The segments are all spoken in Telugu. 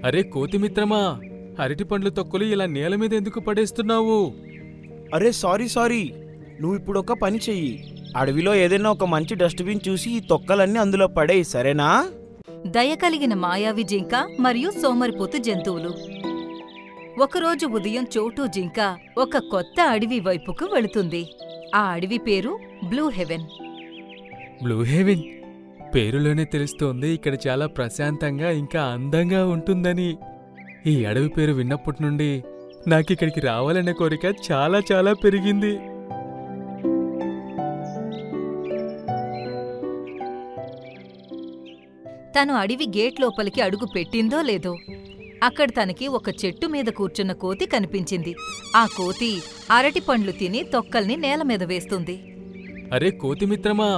అరే కోతి మిత్రమా, అరటి పండ్ల తొక్కలు ఇలా నేల మీద ఎందుకు పడేస్తున్నావు? అరే సారీ, నువ్వు ఇప్పుడు ఒక పని చెయ్యి. అడవిలో ఏదైనా ఒక మంచి డస్ట్బిన్ చూసి ఈ తొక్కలన్నీ అందులో పడేయి, సరేనా? దయ కలిగిన మాయావి జింక మరియు సోమరిపోతు జంతువులు. ఒకరోజు ఉదయం చోటు జింక ఒక కొత్త అడవి వైపుకు వెళుతుంది. ఆ అడవి పేరు బ్లూ హెవెన్. బ్లూ హెవెన్ పేరులోనే తెలుస్తోంది ఇక్కడ చాలా ప్రశాంతంగా ఇంకా అందంగా ఉంటుందని. ఈ అడవి పేరు విన్నప్పటి నుండి నాకిక్కడికి రావాలనే కోరిక చాలా చాలా పెరిగింది. తను అడవి గేట్ లోపలికి అడుగు పెట్టిందో లేదో అక్కడ తనకి ఒక చెట్టు మీద కూర్చున్న కోతి కనిపించింది. ఆ కోతి అరటి పండ్లు తిని తొక్కల్ని నేల మీద వేస్తుంది. అరే కోతి మిత్రమా,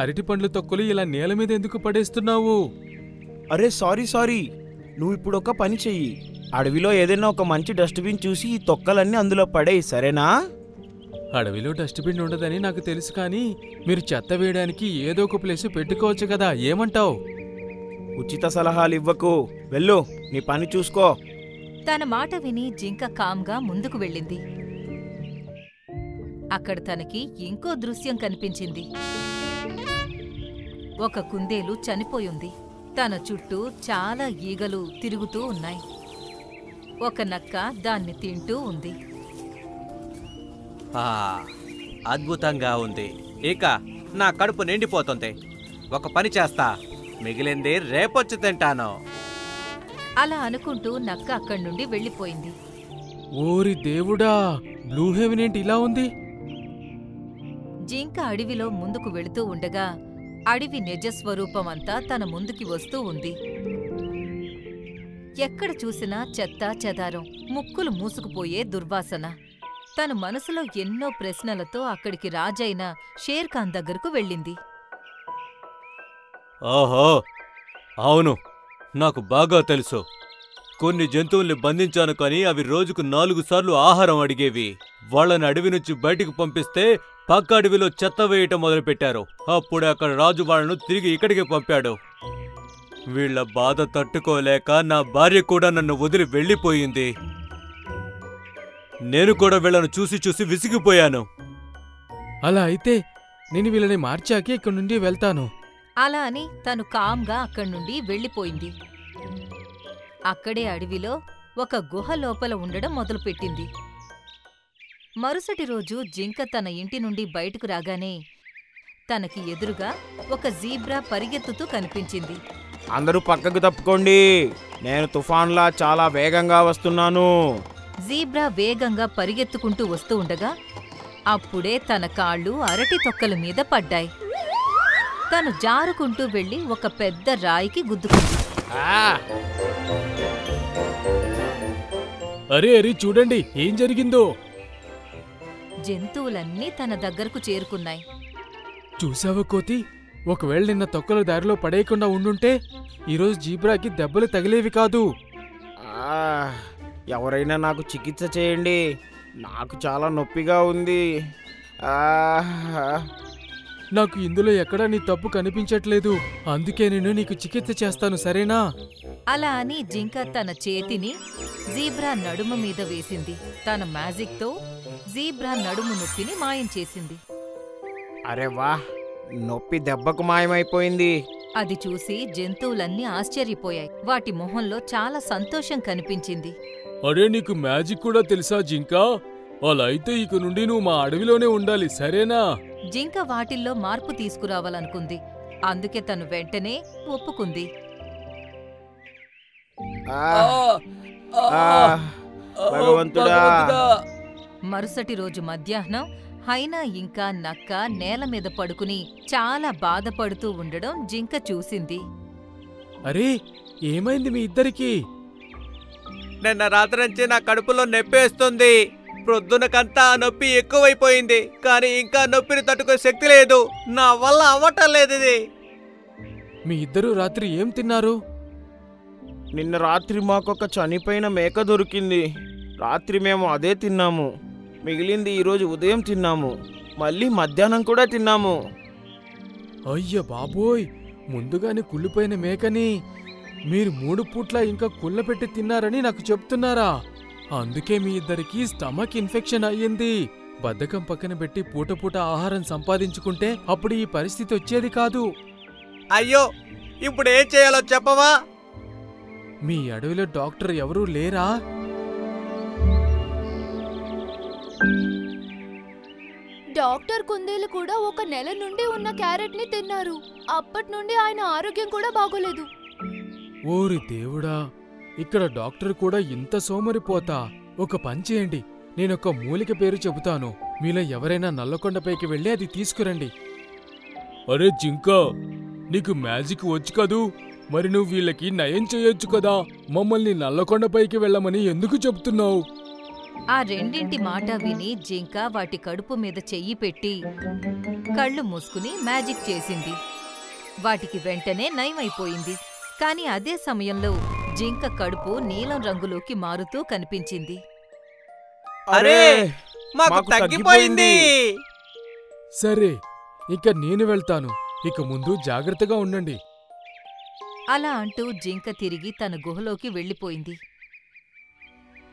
అరటి పండ్ల తొక్కలు ఇలా నేల మీద ఎందుకు పడేస్తున్నావు? అరే సారీ, నువ్వు ఇప్పుడు ఒక పని చెయ్యి. అడవిలో ఏదైనా ఒక మంచి డస్ట్బిన్ చూసి ఈ తొక్కలన్నీ అందులో పడేయి, సరేనా? అడవిలో డస్ట్బిన్ ఉండదని నాకు తెలుసు, కానీ మీరు చెత్త వేయడానికి ఏదో ఒక ప్లేసు పెట్టుకోవచ్చు కదా, ఏమంటావు? ఉచిత సలహాలు ఇవ్వకు, వెళ్ళు, నీ పని చూసుకో. తన మాట విని జింక కామ్గా ముందుకు వెళ్ళింది. అక్కడ తనకి ఇంకో దృశ్యం కనిపించింది. ఒక కుందేలు చనిపోయింది. తన చుట్టూ చాలా ఈగలు తిరుగుతూ ఉన్నాయి. ఒక నక్క దాన్ని తింటూ ఉంది. అద్భుతంగా ఉంది. ఇక నా కడుపు నిండిపోతుంది. ఒక పని చేస్తా, మిగిలింది రేపొచ్చి తింటాను. అలా అనుకుంటూ నక్క అక్కడి నుండి వెళ్ళిపోయింది. ఓరి దేవుడా, బ్లూ హెవెన్ ఏంటి ఇలా ఉంది? జింక అడవిలో ముందుకు వెళుతూ ఉండగా అడవి నిజస్వరూపమంతా తన ముందుకి వస్తూ ఉంది. ఎక్కడ చూసినా చెత్తా చెదారం, ముక్కులు మూసుకుపోయే దుర్వాసన. తను మనసులో ఎన్నో ప్రశ్నలతో అక్కడికి రాజైన షేర్ఖాన్ దగ్గరకు వెళ్ళింది. ఓహో, అవును, నాకు బాగా తెలుసు. కొన్ని జంతువుల్ని బంధించాను, కానీ అవి రోజుకు 4 సార్లు ఆహారం అడిగేవి. వాళ్ళని అడవి నుంచి బయటికి పంపిస్తే పక్క అడవిలో చెత్త వేయటం మొదలుపెట్టారు. అప్పుడే అక్కడ రాజు వాళ్లను తిరిగి ఇక్కడికి పంపాడు. వీళ్ల బాధ తట్టుకోలేక నా భార్య కూడా నన్ను వదిలి వెళ్ళిపోయింది. నేను కూడా వీళ్లను చూసి చూసి విసిగిపోయాను. అలా అయితే నేను వీళ్ళని మార్చాకి ఇక్కడి నుండి వెళ్తాను. అలా అని తను కామ్గా అక్కడి నుండి వెళ్ళిపోయింది. అక్కడే అడవిలో ఒక గుహ లోపల ఉండడం మొదలుపెట్టింది. మరుసటి రోజు జింక తన ఇంటి నుండి బయటకు రాగానే తనకి ఎదురుగా ఒక జీబ్రా పరిగెత్తుతూ కనిపించింది. అందరూ పక్కకు తప్పుకోండి, నేను తుఫాన్లా చాలా వేగంగా వస్తున్నాను. జీబ్రా వేగంగా పరిగెత్తుకుంటూ వస్తూ ఉండగా అప్పుడే తన కాళ్ళు అరటి తొక్కల మీద పడ్డాయి. తను జారుకుంటూ వెళ్లి ఒక పెద్ద రాయికి గుద్దుకుంది. అరే అరే, చూడండి ఏం జరిగిందో. జంతువులన్నీ తన దగ్గరకు చేరుకున్నాయి. చూసావా కోతి, ఒకవేళ నిన్న తొక్కలు దారిలో పడేయకుండా ఉండుంటే ఈరోజు జీబ్రాకి దెబ్బలు తగిలేవి కాదు. ఎవరైనా నాకు చికిత్స చేయండి, నాకు చాలా నొప్పిగా ఉంది. నాకు ఇందులో ఎక్కడా నీ తప్పు కనిపించట్లేదు, అందుకే నేను నీకు చికిత్స చేస్తాను, సరేనా? అలా అని జింక తన చేతిని జీబ్రా నడుము మీద వేసింది. తన మ్యాజిక్తో జీబ్రా నడుము నొప్పిని మాయం చేసింది. అరే వా, నొప్పి దెబ్బకు మాయమైపోయింది. అది చూసి జంతువులన్నీ ఆశ్చర్యపోయాయి. వాటి మొహంలో చాలా సంతోషం కనిపించింది. అరే, నీకు మ్యాజిక్ కూడా తెలుసా జింక? అలా అయితే ఇక నుండి నువ్వు మా అడవిలోనే ఉండాలి, సరేనా? జింక వాటిల్లో మార్పు తీసుకురావాలనుకుంది. అందుకే తను వెంటనే ఒప్పుకుంది. భగవంతుడా! మరుసటి రోజు మధ్యాహ్నం హైనా ఇంకా నక్క నేల మీద పడుకుని చాలా బాధపడుతూ ఉండడం జింక చూసింది. అరే, ఏమైంది మీ ఇద్దరికి? నిన్న రాత్రి నుంచి నా కడుపులో నొప్పేస్తుంది. ప్రొద్దునకంతా నొప్పి ఎక్కువైపోయింది, కానీ ఇంకా నొప్పిని తట్టుకునే శక్తి లేదు. నా వల్ల అవ్వటం లేదు ఇది. మీ ఇద్దరూ రాత్రి ఏం తిన్నారు? నిన్న రాత్రి మాకొక చనిపోయిన మేక దొరికింది. రాత్రి మేము అదే తిన్నాము. మిగిలింది ఈరోజు ఉదయం తిన్నాము, మళ్ళీ మధ్యాహ్నం కూడా తిన్నాము. అయ్య బాబోయ్, ముందుగానే కుళ్ళిపోయిన మేకని మీరు 3 పూట్ల ఇంకా కుళ్ళపెట్టి తిన్నారని నాకు చెప్తున్నారా? అందుకే మీ ఇద్దరికీ స్టమక్ ఇన్ఫెక్షన్ అయ్యింది. బద్ధకం పక్కన పెట్టి పూట పూట ఆహారం సంపాదించుకుంటే అప్పుడు ఈ పరిస్థితి వచ్చేది కాదు. అయ్యో, ఇప్పుడు ఏం చేయాలో చెప్పవా? మీ అడవిలో డాక్టర్ ఎవరూ లేరా? డాక్టర్ కుందేలు కూడా 1 నెల నుండి ఉన్న క్యారెట్ ని తిన్నారు. అప్పటి నుండి ఆయన ఆరోగ్యం కూడా బాగోలేదు. ఓరి దేవుడా, ఇక్కడ డాక్టర్ కూడా ఇంత సోమరిపోతా. ఒక పని చేయండి, నేనొక మూలిక పేరు చెబుతాను. మీలో ఎవరైనా నల్లకొండపైకి వెళ్ళి అది తీసుకురండి. అరే జింకా, నీకు మ్యాజిక్ వచ్చు కదూ, మరి నువ్వు వీళ్ళకి నయం చేయొచ్చు కదా. మమ్మల్ని నల్లకొండపైకి వెళ్ళమని ఎందుకు చెప్తున్నావు? ఆ రెండింటి మాట విని జింక వాటి కడుపు మీద చెయ్యి పెట్టి కళ్ళు మూసుకుని మ్యాజిక్ చేసింది. వాటికి వెంటనే నయమైపోయింది. కాని అదే సమయంలో జింక కడుపు నీలం రంగులోకి మారుతూ కనిపించింది. అరే, మాకు తగ్గిపోయింది. సరే, ఇక నేను వెళ్తాను. ఇక ముందు జాగ్రత్తగా ఉండండి. అలా అంటూ జింక తిరిగి తన గుహలోకి వెళ్ళిపోయింది.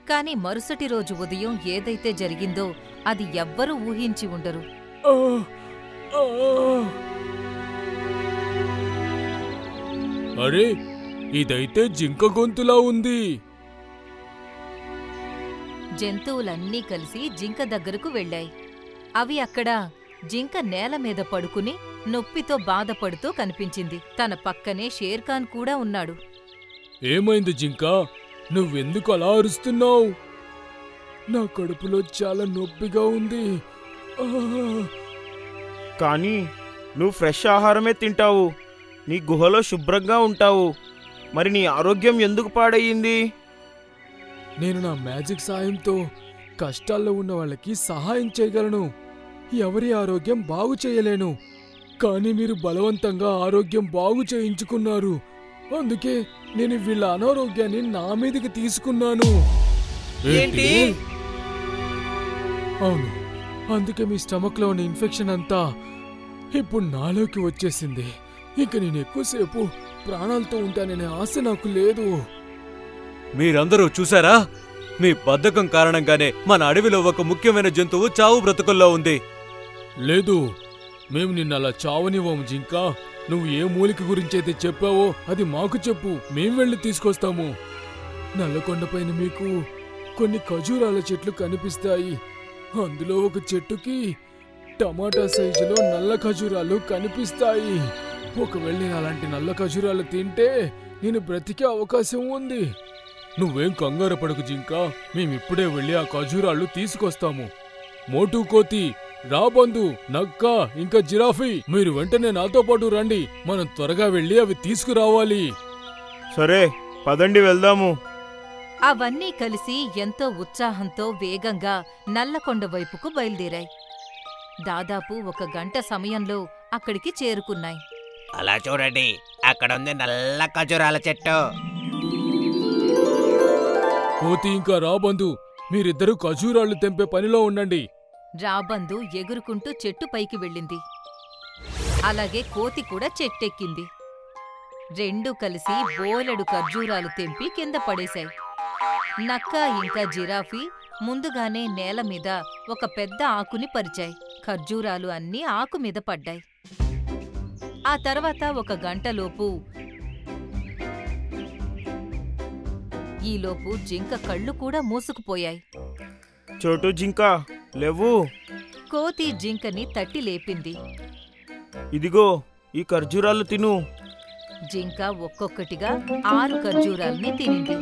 కాని మరుసటి రోజు ఉదయం ఏదైతే జరిగిందో అది ఎవ్వరూ ఊహించి ఉండరు. అరే, ఇదైతే జింక గొంతులా ఉంది. జంతువులన్నీ కలిసి జింక దగ్గరకు వెళ్ళాయి. అవి అక్కడ జింక నేల మీద పడుకుని నొప్పితో బాధపడుతూ కనిపించింది. తన పక్కనే షేర్ఖాన్ కూడా ఉన్నాడు. ఏమైంది జింకా, నువ్వెందుకు అలా అరుస్తున్నావు? నా కడుపులో చాలా నొప్పిగా ఉంది. కానీ నువ్వు ఫ్రెష్ ఆహారమే తింటావు, నీ గుహలో శుభ్రంగా ఉంటావు. మరి నీ ఆరోగ్యం ఎందుకు పాడయ్యింది? నేను నా మ్యాజిక్ సాయంతో కష్టాల్లో ఉన్న వాళ్ళకి సహాయం చేయగలను. ఎవరి ఆరోగ్యం బాగు చేయలేను. కానీ మీరు బలవంతంగా ఆరోగ్యం బాగు చేయించుకున్నారు. అందుకే నేను వీళ్ళ అనారోగ్యాన్ని నా మీదకి తీసుకున్నాను. ఏంటి? అవును, అందుకే మీ స్టమక్లో ఉన్న ఇన్ఫెక్షన్ అంతా ఇప్పుడు నాలోకి వచ్చేసింది. ఇక నేను ఎక్కువసేపు ప్రాణాలతో ఉంటాననే ఆశ నాకు లేదు. మీరందరూ చూసారా? మీ బద్ధకం కారణంగానే మన అడవిలో ఒక ముఖ్యమైన జంతువు చావు బ్రతుకుల్లో ఉంది. లేదు, మేము నిన్నలా చావనివ్వము జింకా. నువ్వు ఏ మూలిక గురించైతే చెప్పావో అది మాకు చెప్పు, మేం వెళ్ళి తీసుకొస్తాము. నల్లకొండపైన మీకు కొన్ని ఖజూరాల చెట్లు కనిపిస్తాయి. అందులో ఒక చెట్టుకి టమాటా సైజులో నల్ల ఖజూరాలు కనిపిస్తాయి. ఒకవేళ నేను అలాంటి నల్ల ఖజూరాలు తింటే నేను బ్రతికే అవకాశం ఉంది. నువ్వేం కంగారు పడకు జింకా, మేమిప్పుడే వెళ్ళి ఆ ఖజూరాలు తీసుకొస్తాము. మోటు కోతి, రాబందు, నక్క, ఇంకా జిరాఫీ, మీరు వెంటనే నాతో పాటు రండి. మనం త్వరగా వెళ్ళి అవి తీసుకురావాలి. సరే, పదండి వెళ్దాము. అవన్నీ కలిసి ఎంతో ఉత్సాహంతో వేగంగా నల్లకొండ వైపుకు బయలుదేరాయి. దాదాపు 1 గంట సమయంలో అక్కడికి చేరుకున్నాయి. అలా చూడండి, అక్కడుంది నల్ల ఖజూరాల చెట్టు. కోతి ఇంకా రాబందు, మీరిద్దరూ ఖజూరాలు తెంపే పనిలో ఉండండి. రాబందు ఎగురుకుంటూ చెట్టు పైకి వెళ్ళింది. అలాగే కోతి కూడా చెట్టెక్కింది. రెండూ కలిసి బోలెడు ఖర్జూరాలు తెంపి కింద పడేశాయి. నక్క ఇంకా జిరాఫీ ముందుగానే నేల మీద ఒక పెద్ద ఆకుని పరిచాయి. ఖర్జూరాలు అన్నీ ఆకు మీద పడ్డాయి. ఆ తర్వాత 1 గంటలోపు ఈలోపు జింక కళ్ళు కూడా మూసుకుపోయాయి. చోటు జింక, లేవు. కోతి జింకని తట్టి లేపింది. ఇదిగో ఈ ఖర్జూరాలు తిను. జింక ఒక్కొక్కటిగా 6 ఖర్జూరాల్ని తినింది.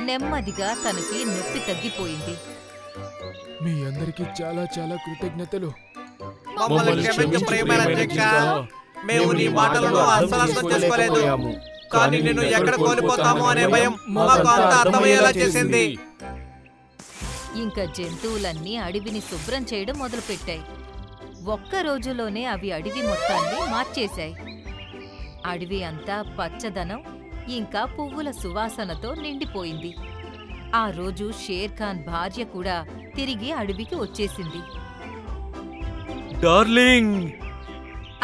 నెమ్మదిగా తనకి నొప్పి తగ్గిపోయింది. మీ అందరికీ చాలా చాలా కృతజ్ఞతలు. మమ్మల్ని క్షమించు ప్రియమైన జింక. మేము నీ మాటలను అస్సలు అర్థం చేసుకోలేదు. కానీ నేను ఎక్కడ కోల్పోతామో అనే భయం మాకు అంత అర్థమయ్యేలా చేసింది. ఇంకా జంతువులన్నీ అడవిని శుభ్రం చేయడం మొదలుపెట్టాయి. 1 రోజులోనే అవి అడవి మొత్తాన్ని మార్చేశాయి. అడవి అంతా పచ్చదనం ఇంకా పువ్వుల సువాసనతో నిండిపోయింది. ఆ రోజు షేర్ఖాన్ భార్య కూడా తిరిగి అడవికి వచ్చేసింది. డార్లింగ్,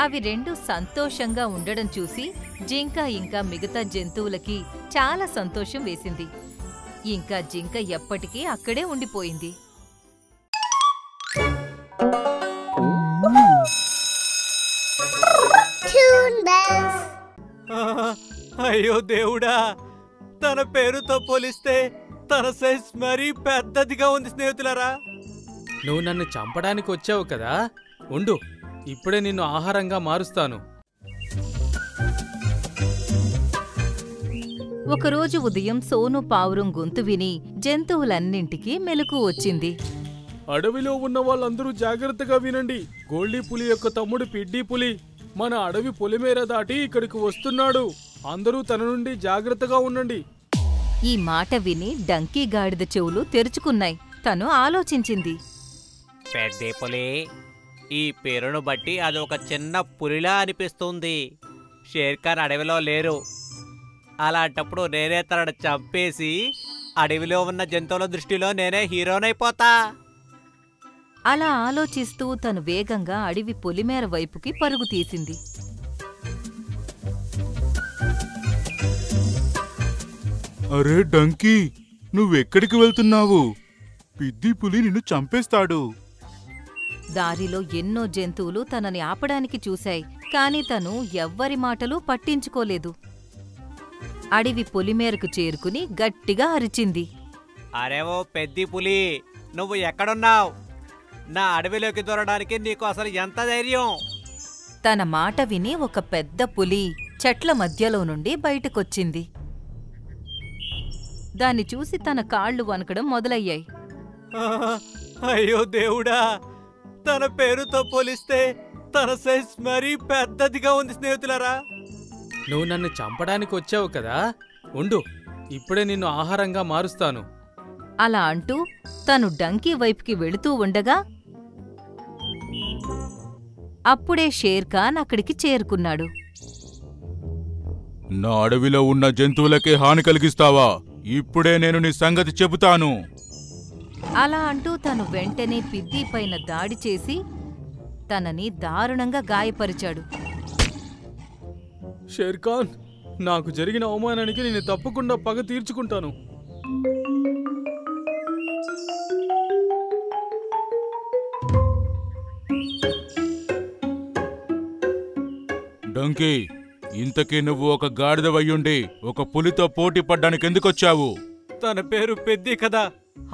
అవి రెండు సంతోషంగా ఉండడం చూసి జింక ఇంకా మిగతా జంతువులకి చాలా సంతోషం వేసింది. ఇంకా జింక ఎప్పటికీ అక్కడే ఉండిపోయింది. అయ్యో దేవుడా, తన పేరుతో పోలిస్తే తన సైజ్ మరీ పెద్దదిగా ఉంది స్నేహితులారా. నువ్వు నన్ను చంపడానికి వచ్చావు కదా, ఉండు, ఇప్పుడే నిన్ను ఆహారంగా మారుస్తాను. ఒకరోజు ఉదయం సోను పావురం గొంతు విని జంతువులన్నింటికీ మెలకు వచ్చింది. అడవిలో ఉన్న వాళ్ళందరూ జాగ్రత్తగా వినండి. గోల్డీ పులి యొక్క తమ్ముడు పిడ్డీ పులి మన అడవి పొలిమేర దాటి ఇక్కడికి వస్తున్నాడు. అందరూ తన నుండి జాగ్రత్తగా ఉండండి. ఈ మాట విని డంకీ గాడిద చెవులు తెరుచుకున్నాయి. తను ఆలోచించింది. పెద్ద పులి, ఈ పేరును బట్టి అది ఒక చిన్న పులిలా అనిపిస్తుంది. షేర్ఖాన్ అడవిలో లేరు. అలాంటప్పుడు నేనే తనను చంపేసి అడవిలో ఉన్న జంతువుల దృష్టిలో నేనే హీరోనైపోతా. అలా ఆలోచిస్తూ తను వేగంగా అడవి పొలిమేర వైపుకి పరుగు తీసింది. అరే డంకీ, నువ్వెక్కడికి వెళ్తున్నావు? పిద్ది పులి నిన్ను చంపేస్తాడు. దారిలో ఎన్నో జంతువులు తనని ఆపడానికి చూశాయి, కాని తను ఎవ్వరి మాటలు పట్టించుకోలేదు. అడవి పొలిమేరకు చేరుకుని గట్టిగా అరిచింది. అరేవో పెద్ద పులి, నువ్వు ఎక్కడున్నావు? నా అడవిలోకి దూరడానికి నీకు అసలు ఎంత ధైర్యం? తన మాట విని ఒక పెద్ద పులి చెట్ల మధ్యలో నుండి బయటకొచ్చింది. దాన్ని చూసి తన కాళ్లు వణకడం మొదలయ్యాయి. అయ్యో దేవుడా, తన పేరుతో పోలిస్తే తన సైజ్ మరీ పెద్దదిగా ఉంది స్నేహితులారా. నువ్వు నన్ను చంపడానికి వచ్చావు కదా, ఉండు, ఇప్పుడే నిన్ను ఆహారంగా మారుస్తాను. అలా అంటూ తను డంకీ వైపుకి వెళుతూ ఉండగా అప్పుడే షేర్ఖాన్ అక్కడికి చేరుకున్నాడు. నా అడవిలో ఉన్న జంతువులకే హాని కలిగిస్తావా? ఇప్పుడే నేను నీ సంగతి చెబుతాను. అలా అంటూ తను వెంటనే పిద్ది పైన దాడి చేసి తనని దారుణంగా గాయపరిచాడు. షేర్ఖాన్, నాకు జరిగిన అవమానానికి నేను తప్పకుండా పగ తీర్చుకుంటాను. డంకీ, ఇంతకీ నువ్వు ఒక గాడిదవయ్యుండి ఒక పులితో పోటీ పడ్డానికి ఎందుకొచ్చావు? తన పేరు పెద్ది కదా,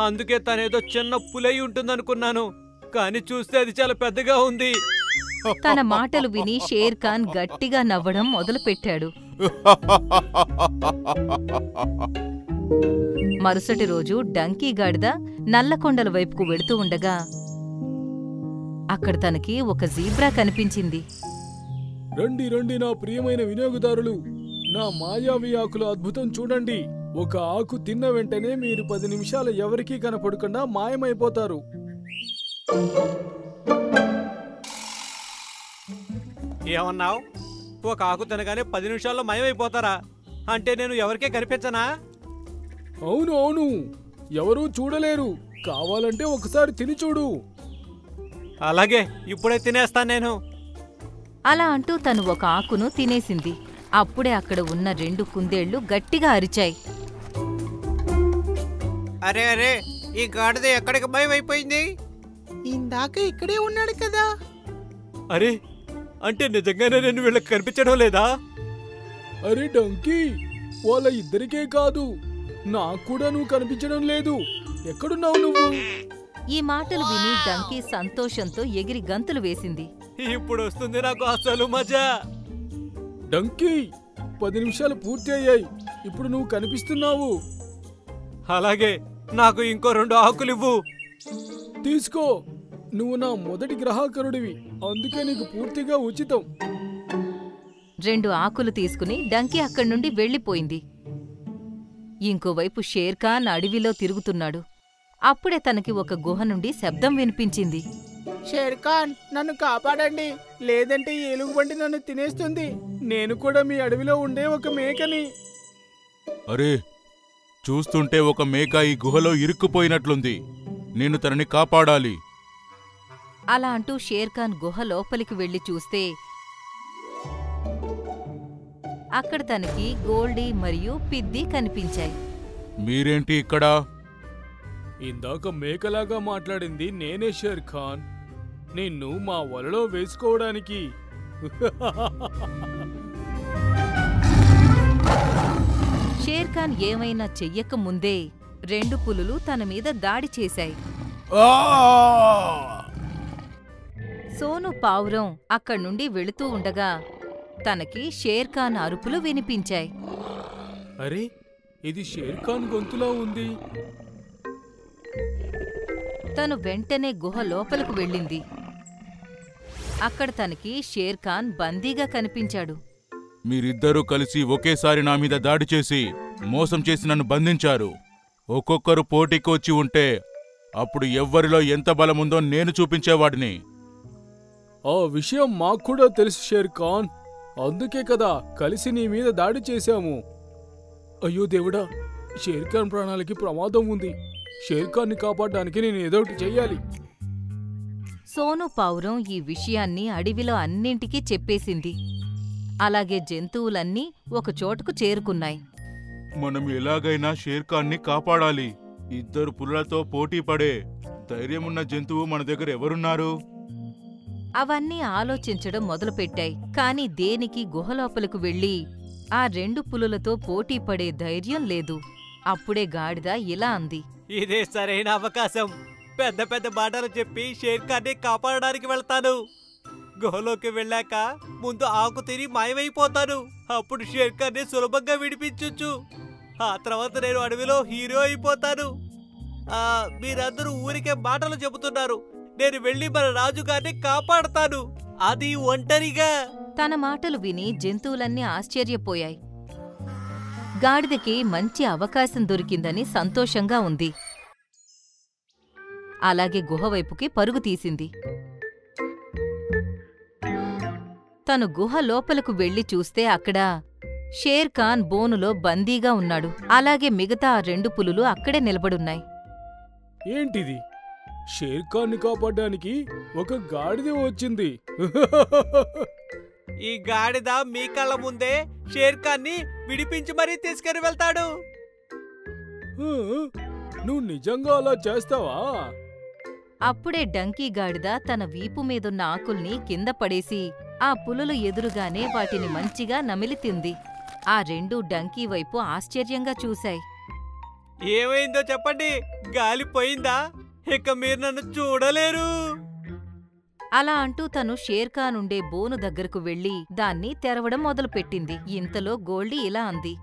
అందుకే తనేదో చిన్న పులై ఉంటుందనుకున్నాను. కాని చూస్తే అది చాలా పెద్దగా ఉంది. తన మాటలు విని షేర్ఖాన్ గట్టిగా నవ్వడం మొదలుపెట్టాడు. మరుసటి రోజు డంకీ గాడిద నల్లకొండల వైపుకు వెళుతూ ఉండగా అక్కడ తనకి ఒక జీబ్రా కనిపించింది. రండి రండి నా ప్రియమైన వినియోగదారులు, నా మాయావి ఆకుల అద్భుతం చూడండి. ఒక ఆకు తిన్న వెంటనే మీరు 10 నిమిషాలు ఎవరికీ కనపడకుండా మాయమైపోతారు. ఏమన్నావు? ఒక ఆకు తినగానే 10 నిమిషాల్లో మాయమైపోతారా? అంటే నేను ఎవరికే కనిపించనా? అవును అవును, ఎవరూ చూడలేరు. కావాలంటే ఒకసారి తిని చూడు. అలాగే, ఇప్పుడే తినేస్తాను నేను. అలా అంటూ తను ఒక ఆకును తినేసింది. అప్పుడే అక్కడ ఉన్న 2 కుందేళ్లు గట్టిగా అరిచాయి. అరే అరే, ఈ గాడిద ఎక్కడికి భయమైపోయింది? ఇందాక ఇక్కడే ఉన్నాడు కదా. అరే, అంటే నిజంగానే నేను వీళ్ళకి కనిపించడం లేదా? అరే డంకీ, వాళ్ళ ఇద్దరికే కాదు, నాకు కూడా నువ్వు కనిపించడం లేదు. ఎక్కడున్నావు నువ్వు? ఈ మాటలు విని డంకీ సంతోషంతో ఎగిరి గంతులు వేసింది. ఇప్పుడు వస్తుంది నాకు అసలు మజా. డంకీ, 10 నిమిషాలు పూర్తి అయ్యాయి. ఇప్పుడు నువ్వు కనిపిస్తున్నావు. అలాగే, నాకు ఇంకో 2 ఆకులివ్వు. తీసుకో, నువ్వు నా మొదటి గ్రాహకుడివి, అందుకే నీకు పూర్తిగా ఉచితం. 2 ఆకులు తీసుకుని డంకీ అక్కడి నుండి వెళ్లిపోయింది. ఇంకోవైపు షేర్ఖాన్ అడవిలో తిరుగుతున్నాడు. అప్పుడే తనకి ఒక గుహ నుండి శబ్దం వినిపించింది. షేర్ఖాన్, నన్ను కాపాడండి, లేదంటే ఈ ఎలుగుబంటి నన్ను తినేస్తుంది. నేను కూడా మీ అడవిలో ఉండే ఒక మేకని. అరే, చూస్తుంటే ఒక మేక ఈ గుహలో ఇరుక్కుపోయినట్లుంది. నేను తనని కాపాడాలి. అలా అంటూ షేర్ఖాన్ గుహ లోపలికి వెళ్లి చూస్తే అక్కడ తనకి గోల్డీ మరియు పిద్ది కనిపించాయి. మీరేంటి ఇక్కడ? ఇందాక మేకలాగా మాట్లాడింది నేనే షేర్ ఖాన్. నిన్ను మా వలలో వేసుకోవడానికి. షేర్ ఖాన్ ఏమైనా చెయ్యక ముందే 2 పులులు తన మీద దాడి చేశాయి. సోను పావురం అక్కడ్నుండి వెళుతూ ఉండగా తనకి షేర్ ఖాన్ అరుపులు వినిపించాయి. అరే, ఇది షేర్ ఖాన్ గొంతులా ఉంది. తను వెంటనే గుహ లోపలకు వెళ్ళింది. అక్కడ తనకి షేర్ ఖాన్ బందీగా కనిపించాడు. మీరిద్దరూ కలిసి ఒకేసారి నా మీద దాడి చేసి మోసం చేసి నన్ను బంధించారు. ఒక్కొక్కరు పోటీకి వచ్చి ఉంటే అప్పుడు ఎవ్వరిలో ఎంత బలముందో నేను చూపించేవాడిని. ఆ విషయం మాకు కూడా తెలుసు షేర్ ఖాన్. అందుకే కదా కలిసి నీ మీద దాడి చేశాము. అయ్యో దేవుడా, షేర్ ఖాన్ ప్రాణాలకి ప్రమాదం ఉంది. షేర్ ఖాన్ని కాపాడడానికి నేను ఏదోటి చెయ్యాలి. సోను పావురం ఈ విషయాన్ని అడవిలో అన్నింటికీ చెప్పేసింది. అలాగే జంతువులన్నీ ఒకచోటుకు చేరుకున్నాయి. మనం ఎలాగైనా షేర్ఖాన్ని కాపాడాలి. 2 పులులతో పోటీ పడే ధైర్యమున్న జంతువు మన దగ్గర ఎవరున్నారు? అవన్నీ ఆలోచించడం మొదలుపెట్టాయి. కాని దేనికి గుహలోపలకు వెళ్ళి ఆ 2 పులులతో పోటీ పడే ధైర్యం లేదు. అప్పుడే గాడిద ఇలా అంది. ఇదే సరైన అవకాశం. పెద్ద పెద్ద మాటలు చెప్పి షేర్ ఖాన్ని కాపాడడానికి వెళ్తాను. గుహలోకి వెళ్ళాక ముందు ఆకు తిని మాయమైపోతాను. అప్పుడు షేర్ ఖాన్ని సులభంగా విడిపించొచ్చు. ఆ తర్వాత నేను అడవిలో హీరో అయిపోతాను. మీరందరూ ఊరికే మాటలు చెబుతున్నారు. నేను వెళ్ళి మన రాజుగారిని కాపాడతాను, అది ఒంటరిగా. తన మాటలు విని జంతువులన్నీ ఆశ్చర్యపోయాయి. గాడిదకి మంచి అవకాశం దొరికిందని సంతోషంగా ఉంది. అలాగే గుహవైపుకి పరుగు తీసింది. తను గుహ లోపలకు వెళ్లి చూస్తే అక్కడ షేర్ ఖాన్ బోనులో బందీగా ఉన్నాడు. అలాగే మిగతా ఆ 2 పులులు అక్కడే నిలబడున్నాయి. ఏంటిది? షేర్ ఖాన్ని కాపాడడానికి ఒక గాడిద వచ్చింది. ఈ గాడిద మీ కళ్ళ ముందే షేర్ ఖాన్ని విడిపించి మరీ తీసుకుని వెళ్తాడు. నువ్వు నిజంగా అలా చేస్తావా? అప్పుడే డంకీ గాడిద తన వీపు మీదున్న ఆకుల్ని కింద పడేసి ఆ పులులు ఎదురుగానే వాటిని మంచిగా నమిలి తింది. ఆ 2 డంకీ వైపు ఆశ్చర్యంగా చూశాయి. ఏమైందో చెప్పండి. గాలిపోయిందా? ఇక మీరు నన్ను చూడలేరు. అలా అంటూ తను షేర్ ఖాన్ ఉండే బోను దగ్గరకు వెళ్లి దాన్ని తెరవడం మొదలుపెట్టింది. ఇంతలో గోల్డీ ఇలా అంది.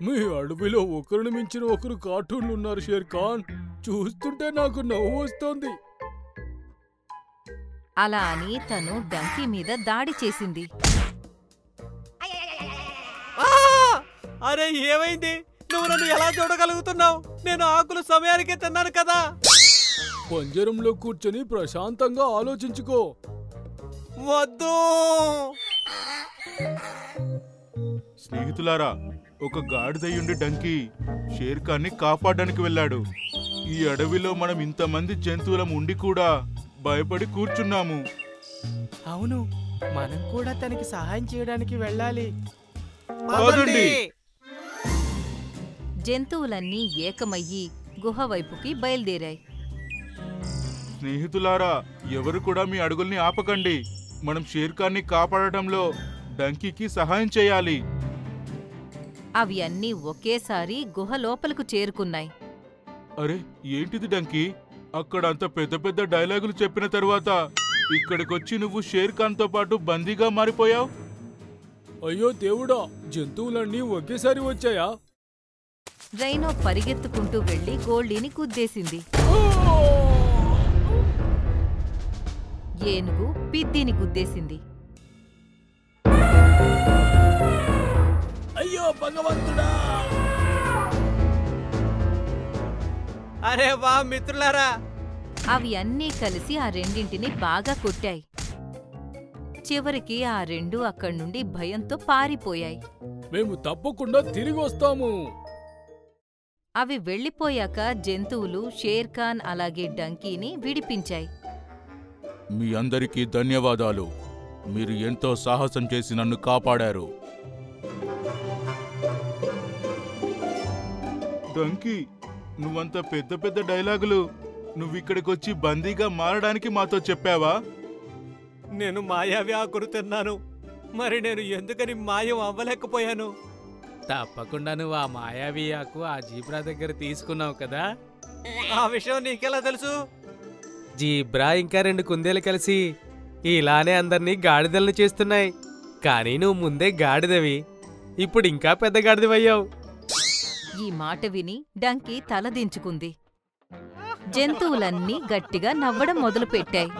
మీ అడవిలో ఒకరిని మించిన ఒకరు కార్టూన్లున్నారు షేర్ ఖాన్. చూస్తుంటే నాకు నవ్వు వస్తోంది. అలా అని తను డంకీ మీద దాడి చేసింది. అరే, ఏమైంది? నువ్వు నన్ను ఎలా చూడగలుగుతున్నావు? నేను ఆకులు సమయానికే తిన్నాను కదా. పంజరంలో కూర్చొని ప్రశాంతంగా ఆలోచించుకో. వద్దు. స్నేహితులారా, ఒక గాడిదయ్యుండి డంకీ షేర్ఖాన్ని కాపాడడానికి వెళ్ళాడు. ఈ అడవిలో మనం ఇంతమంది జంతువులం ఉండి కూడా భయపడి కూర్చున్నాము. అవును, మనం కూడా తనకి సహాయం చేయడానికి వెళ్ళాలి. పదండి. జంతువులన్నీ ఏకమయ్యి గుహవైపుకి బయలుదేరాయి. స్నేహితులారా, ఎవరు కూడా మీ అడుగుల్ని ఆపకండి. మనం షేర్ఖాన్ని కాపాడటంలో డంకీకి సహాయం చేయాలి. అవి అన్నీ ఒకేసారి గుహ లోపలకు చేరుకున్నాయి. అరే, ఏంటిది డంకీ? అక్కడ అంత పెద్ద పెద్ద డైలాగులు చెప్పిన తర్వాత ఇక్కడికొచ్చి నువ్వు షేర్ఖాన్తో పాటు బందీగా మారిపోయావు. అయ్యో దేవుడా, జంతువులన్నీ ఒకేసారి వచ్చాయా? రైనో పరిగెత్తుకుంటూ వెళ్లి గోల్డీని గుద్దేసింది. ఏనుగు పిద్దిని గుద్దేసింది. అయ్యో భగవంతుడా! అరే వా మిత్రులారా, అవి అన్నీ కలిసి ఆ 2ంటిని బాగా కొట్టాయి. చివరికి ఆ 2 అక్కడ్నుండి భయంతో పారిపోయాయి. మేము తప్పకుండా తిరిగి వస్తాము. అవి వెళ్లిపోయాక జంతువులు షేర్ ఖాన్ అలాగే డంకీని విడిపించాయి. మీ అందరికీ ధన్యవాదాలు. మీరు ఎంతో సాహసం చేసి నన్ను కాపాడారు. డంకీ, నువ్వంత పెద్ద పెద్ద డైలాగులు నువ్విక్కడికొచ్చి బందీగా మారడానికి మాతో చెప్పావా? నేను మాయావి ఆకును తిన్నాను. మరి నేను ఎందుకని మాయం అవ్వలేకపోయాను? తప్పకుండా నువ్వు ఆ మాయావి ఆకు ఆ జీబ్రా దగ్గర తీసుకున్నావు కదా. ఆ విషయం నీకెలా తెలుసు? జీబ్రా ఇంకా 2 కుందేలు కలిసి ఇలానే అందరినీ గాడిదలను చేస్తున్నాయి. కానీ నువ్వు ముందే గాడిదవి, ఇప్పుడు ఇంకా పెద్ద గాడిదవయ్యావు. ఈ మాట విని డంకీ తలదించుకుంది. జంతువులన్నీ గట్టిగా నవ్వడం మొదలుపెట్టాయి.